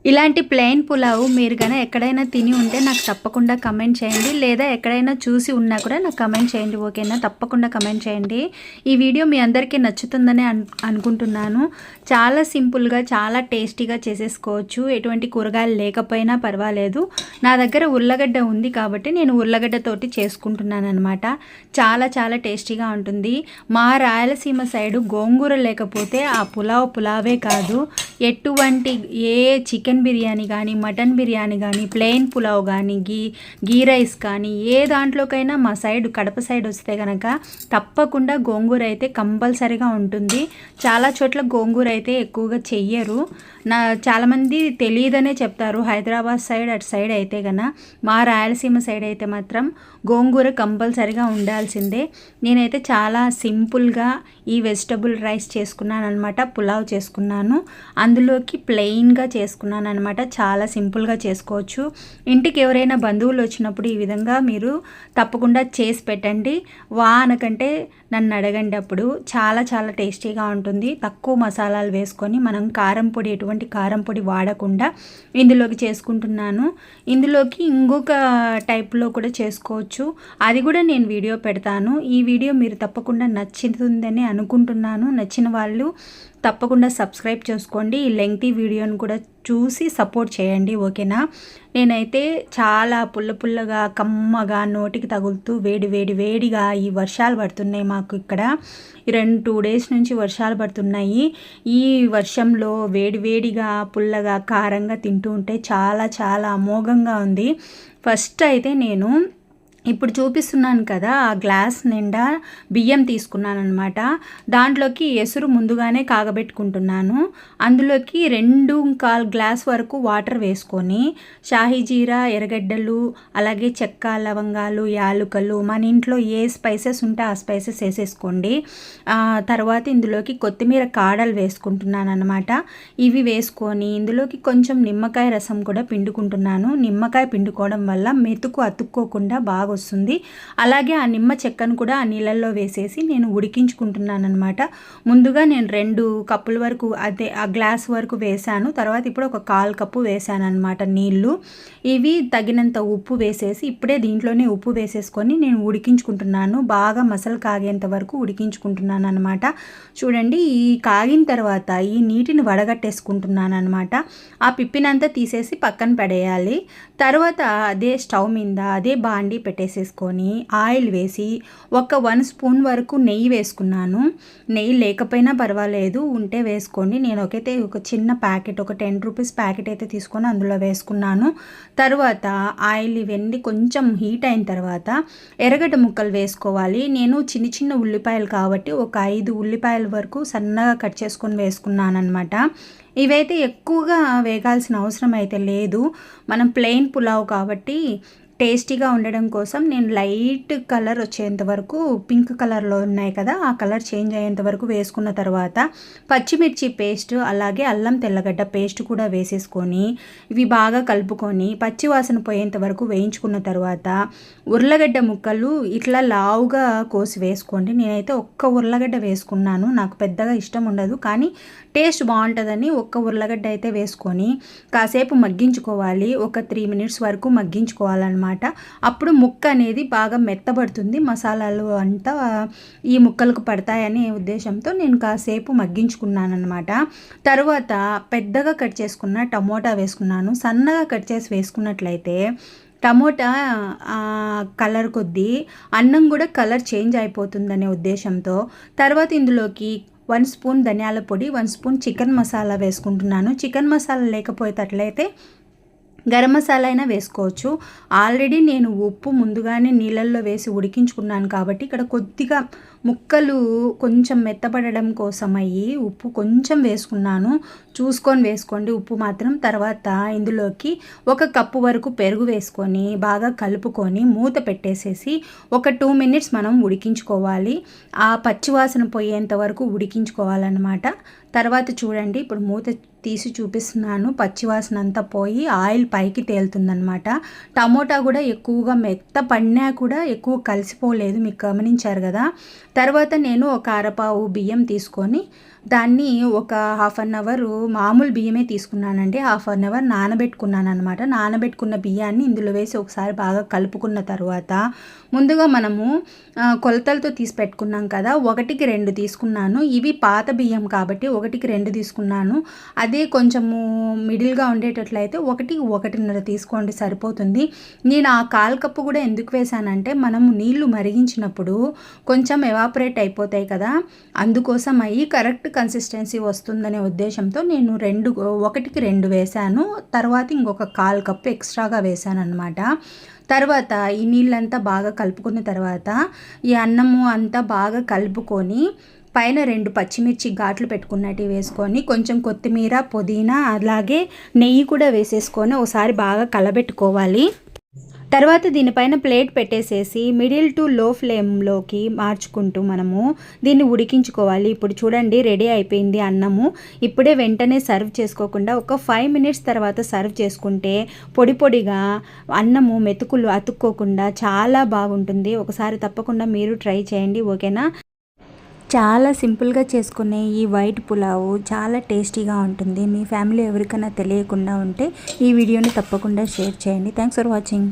ఇలాంటి ప్లెయిన్ పులావ్ మీరు గాన ఎక్కడైనా తిని ఉంటే నాకు తప్పకుండా కమెంట్ చేయండి, లేదా ఎక్కడైనా చూసి ఉన్నా కూడా నాకు కమెంట్ చేయండి. ఓకేనా? తప్పకుండా కమెంట్ చేయండి. ఈ వీడియో మీ అందరికీ నచ్చుతుందని అనుకుంటున్నాను. చాలా సింపుల్గా చాలా టేస్టీగా చేసేసుకోవచ్చు. ఎటువంటి కూరగాయలు లేకపోయినా పర్వాలేదు. నా దగ్గర ఉల్లగడ్డ ఉంది కాబట్టి నేను ఉల్లగడ్డతోటి చేసుకుంటున్నాను అనమాట. చాలా చాలా టేస్టీగా ఉంటుంది. మా రాయలసీమ సైడు గోంగూర లేకపోతే ఆ పులావే కాదు. ఎటువంటి ఏ చికెన్ బిర్యానీ కానీ, మటన్ బిర్యానీ కానీ, ప్లెయిన్ పులావ్ కానీ, గీ రైస్ కానీ, ఏ దాంట్లోకైనా మా సైడ్ కడప సైడ్ వస్తే కనుక తప్పకుండా గోంగూర అయితే కంపల్సరీగా ఉంటుంది. చాలా చోట్ల గోంగూర అయితే ఎక్కువగా చెయ్యరు. చాలామంది తెలియదనే చెప్తారు. హైదరాబాద్ సైడ్ అటు సైడ్ అయితే కన్నా, మా రాయలసీమ సైడ్ అయితే మాత్రం గోంగూర కంపల్సరీగా ఉండాల్సిందే. నేనైతే చాలా సింపుల్గా ఈ వెజిటబుల్ రైస్ చేసుకున్నాను అనమాట. పులావ్ చేసుకున్నాను, అందులోకి ప్లెయిన్గా చేసుకున్నాను అనమాట. చాలా సింపుల్గా చేసుకోవచ్చు. ఇంటికి ఎవరైనా బంధువులు వచ్చినప్పుడు ఈ విధంగా మీరు తప్పకుండా చేసి పెట్టండి. అనకంటే నన్ను అడగండి. అప్పుడు చాలా చాలా టేస్టీగా ఉంటుంది. తక్కువ మసాలాలు వేసుకొని మనం కారం పొడి, ఎటువంటి కారం పొడి వాడకుండా ఇందులోకి చేసుకుంటున్నాను. ఇందులోకి ఇంకొక టైప్లో కూడా చేసుకోవచ్చు. అది కూడా నేను వీడియో పెడతాను. ఈ వీడియో మీరు తప్పకుండా నచ్చుతుందని అనుకుంటున్నాను. నచ్చిన వాళ్ళు తప్పకుండా సబ్స్క్రైబ్ చేసుకోండి. ఈ లెంగ్తీ వీడియోని కూడా చూసి సపోర్ట్ చేయండి. ఓకేనా? నేనైతే చాలా పుల్లగా కమ్మగా నోటికి తగులుతూ వేడిగా ఈ వర్షాలు పడుతున్నాయి మాకు ఇక్కడ. 2 డేస్ నుంచి వర్షాలు పడుతున్నాయి. ఈ వర్షంలో వేడిగా పుల్లగా కారంగా తింటూ ఉంటే చాలా చాలా అమోఘంగా ఉంది. ఫస్ట్ అయితే నేను ఇప్పుడు చూపిస్తున్నాను కదా, ఆ గ్లాస్ నిండా బియ్యం తీసుకున్నాను అనమాట. దాంట్లోకి ఎసురు ముందుగానే కాగబెట్టుకుంటున్నాను. అందులోకి 2.25 గ్లాస్ వరకు వాటర్ వేసుకొని షాహీ జీరా, ఎర్రగడ్డలు, అలాగే చెక్క, లవంగాలు, యాలుకలు, మన ఇంట్లో ఏ స్పైసెస్ ఉంటే ఆ స్పైసెస్ వేసేసుకోండి. తర్వాత ఇందులోకి కొత్తిమీర కాడలు వేసుకుంటున్నాను అనమాట. ఇవి వేసుకొని ఇందులోకి కొంచెం నిమ్మకాయ రసం కూడా పిండుకుంటున్నాను. నిమ్మకాయ పిండుకోవడం వల్ల మెతుకు అతుక్కోకుండా బాగా వస్తుంది. అలాగే ఆ నిమ్మ చెక్కను కూడా ఆ నీళ్ళల్లో వేసేసి నేను ఉడికించుకుంటున్నాను అనమాట. ముందుగా నేను 2 కప్పుల వరకు, అదే ఆ గ్లాస్ వరకు వేసాను. తర్వాత ఇప్పుడు ఒక 1/4 కప్పు వేసాను అనమాట నీళ్ళు. ఇవి తగినంత ఉప్పు వేసేసి ఇప్పుడే దీంట్లోనే ఉప్పు వేసేసుకొని నేను ఉడికించుకుంటున్నాను. బాగా మసలు కాగేంత వరకు ఉడికించుకుంటున్నాను అనమాట. చూడండి, ఈ కాగిన తర్వాత ఈ నీటిని వడగట్టేసుకుంటున్నాను అనమాట. ఆ పిప్పినంతా తీసేసి పక్కన పడేయాలి. తర్వాత అదే స్టవ్ మీద అదే బాండి పెట్టేసేసుకొని ఆయిల్ వేసి ఒక 1 స్పూన్ వరకు నెయ్యి వేసుకున్నాను. నెయ్యి లేకపోయినా పర్వాలేదు, ఉంటే వేసుకోండి. నేను ఒక చిన్న ప్యాకెట్, ఒక 10 రూపీస్ ప్యాకెట్ అయితే తీసుకొని అందులో వేసుకున్నాను. తర్వాత ఆయిల్ ఇవన్నీ కొంచెం హీట్ అయిన తర్వాత ఎర్రగడ్డ ముక్కలు వేసుకోవాలి. నేను చిన్న ఉల్లిపాయలు కాబట్టి ఒక 5 ఉల్లిపాయల వరకు సన్నగా కట్ చేసుకొని వేసుకున్నాను అనమాట. ఇవైతే ఎక్కువగా వేగాల్సిన అవసరం అయితే లేదు. మనం ప్లెయిన్ పులావ్ కాబట్టి టేస్టీగా ఉండడం కోసం నేను లైట్ కలర్ వచ్చేంత వరకు, పింక్ కలర్లో ఉన్నాయి కదా, ఆ కలర్ చేంజ్ అయ్యేంత వరకు వేసుకున్న తర్వాత పచ్చిమిర్చి పేస్ట్, అలాగే అల్లం తెల్లగడ్డ పేస్ట్ కూడా వేసేసుకొని ఇవి బాగా కలుపుకొని పచ్చివాసన పోయేంత వరకు వేయించుకున్న తర్వాత ఉర్లగడ్డ ముక్కలు ఇట్లా లావుగా కోసి వేసుకోండి. నేనైతే ఒక్క ఉర్లగడ్డ వేసుకున్నాను. నాకు పెద్దగా ఇష్టం ఉండదు, కానీ టేస్ట్ బాగుంటుందని ఒక్క ఉర్లగడ్డ అయితే వేసుకొని కాసేపు మగ్గించుకోవాలి. ఒక 3 మినిట్స్ వరకు మగ్గించుకోవాలన్నమాట. అప్పుడు ముక్క అనేది బాగా మెత్తబడుతుంది. మసాలాలు అంతా ఈ ముక్కలకు పడతాయనే ఉద్దేశంతో నేను కాసేపు మగ్గించుకున్నాను అనమాట. తర్వాత పెద్దగా కట్ చేసుకున్న టమోటా వేసుకున్నాను. సన్నగా కట్ చేసి వేసుకున్నట్లయితే టమోటా కలర్ కొద్దీ అన్నం కూడా కలర్ చేంజ్ అయిపోతుందనే ఉద్దేశంతో తర్వాత ఇందులోకి 1 స్పూన్ ధనియాల పొడి, 1 స్పూన్ చికెన్ మసాలా వేసుకుంటున్నాను. చికెన్ మసాలా లేకపోయేటట్లయితే గరం మసాలా అయినా వేసుకోవచ్చు. ఆల్రెడీ నేను ఉప్పు ముందుగానే నీళ్ళల్లో వేసి ఉడికించుకున్నాను కాబట్టి ఇక్కడ కొద్దిగా ముక్కలు కొంచెం మెత్తపడడం కోసం ఉప్పు కొంచెం వేసుకున్నాను. చూసుకొని వేసుకోండి ఉప్పు మాత్రం. తర్వాత ఇందులోకి 1 కప్పు వరకు పెరుగు వేసుకొని బాగా కలుపుకొని మూత పెట్టేసేసి ఒక 2 మినిట్స్ మనం ఉడికించుకోవాలి. ఆ పచ్చివాసన పోయేంత వరకు ఉడికించుకోవాలన్నమాట. తర్వాత చూడండి, ఇప్పుడు మూత తీసి చూపిస్తున్నాను. పచ్చివాసన అంతా పోయి ఆయిల్ పైకి తేలుతుందనమాట. టమోటా కూడా ఎక్కువగా మెత్తపడినా కూడా ఎక్కువ కలిసిపోలేదు, మీకు గమనించారు కదా. తర్వాత నేను ఒక అరపావు బియ్యం తీసుకొని దాన్ని ఒక హాఫ్ అన్ అవర్ మామూలు బియ్యమే తీసుకున్నానండి. హాఫ్ అన్ అవర్ నానబెట్టుకున్నాను అనమాట. నానబెట్టుకున్న బియ్యాన్ని ఇందులో వేసి ఒకసారి బాగా కలుపుకున్న తర్వాత ముందుగా మనము కొలతలతో తీసి పెట్టుకున్నాం కదా, 1కి 2 తీసుకున్నాను. ఇవి పాత బియ్యం కాబట్టి 1కి 2 తీసుకున్నాను. అదే కొంచెము మిడిల్గా ఉండేటట్లయితే 1కి 1.5 తీసుకోండి, సరిపోతుంది. నేను ఆ 1/4 కప్పు కూడా ఎందుకు వేసానంటే మనము నీళ్లు మరిగించినప్పుడు కొంచెం ఎవాపరేట్ అయిపోతాయి కదా, అందుకోసం అయ్యి కరెక్ట్ కన్సిస్టెన్సీ వస్తుందనే ఉద్దేశంతో నేను 1కి 2 వేసాను. తర్వాత ఇంకొక 1/4 కప్పు ఎక్స్ట్రాగా వేసాను అనమాట. తర్వాత ఈ నీళ్ళంతా బాగా కలుపుకున్న తర్వాత ఈ అన్నము అంతా బాగా కలుపుకొని పైన 2 పచ్చిమిర్చి ఘాట్లు పెట్టుకున్నట్టు వేసుకొని కొంచెం కొత్తిమీర, పుదీనా అలాగే నెయ్యి కూడా వేసేసుకొని ఒకసారి బాగా కలబెట్టుకోవాలి. తర్వాత దీనిపైన ప్లేట్ పెట్టేసేసి మిడిల్ టు లో ఫ్లేమ్లోకి మార్చుకుంటూ మనము దీన్ని ఉడికించుకోవాలి. ఇప్పుడు చూడండి రెడీ అయిపోయింది అన్నము. ఇప్పుడే వెంటనే సర్వ్ చేసుకోకుండా ఒక 5 మినిట్స్ తర్వాత సర్వ్ చేసుకుంటే పొడి పొడిగా అన్నము మెతుకులు అతుక్కోకుండా చాలా బాగుంటుంది. ఒకసారి తప్పకుండా మీరు ట్రై చేయండి, ఓకేనా. చాలా సింపుల్గా చేసుకునే ఈ వైట్ పులావు చాలా టేస్టీగా ఉంటుంది. మీ ఫ్యామిలీ ఎవరికైనా తెలియకుండా ఉంటే ఈ వీడియోని తప్పకుండా షేర్ చేయండి. Thanks for watching.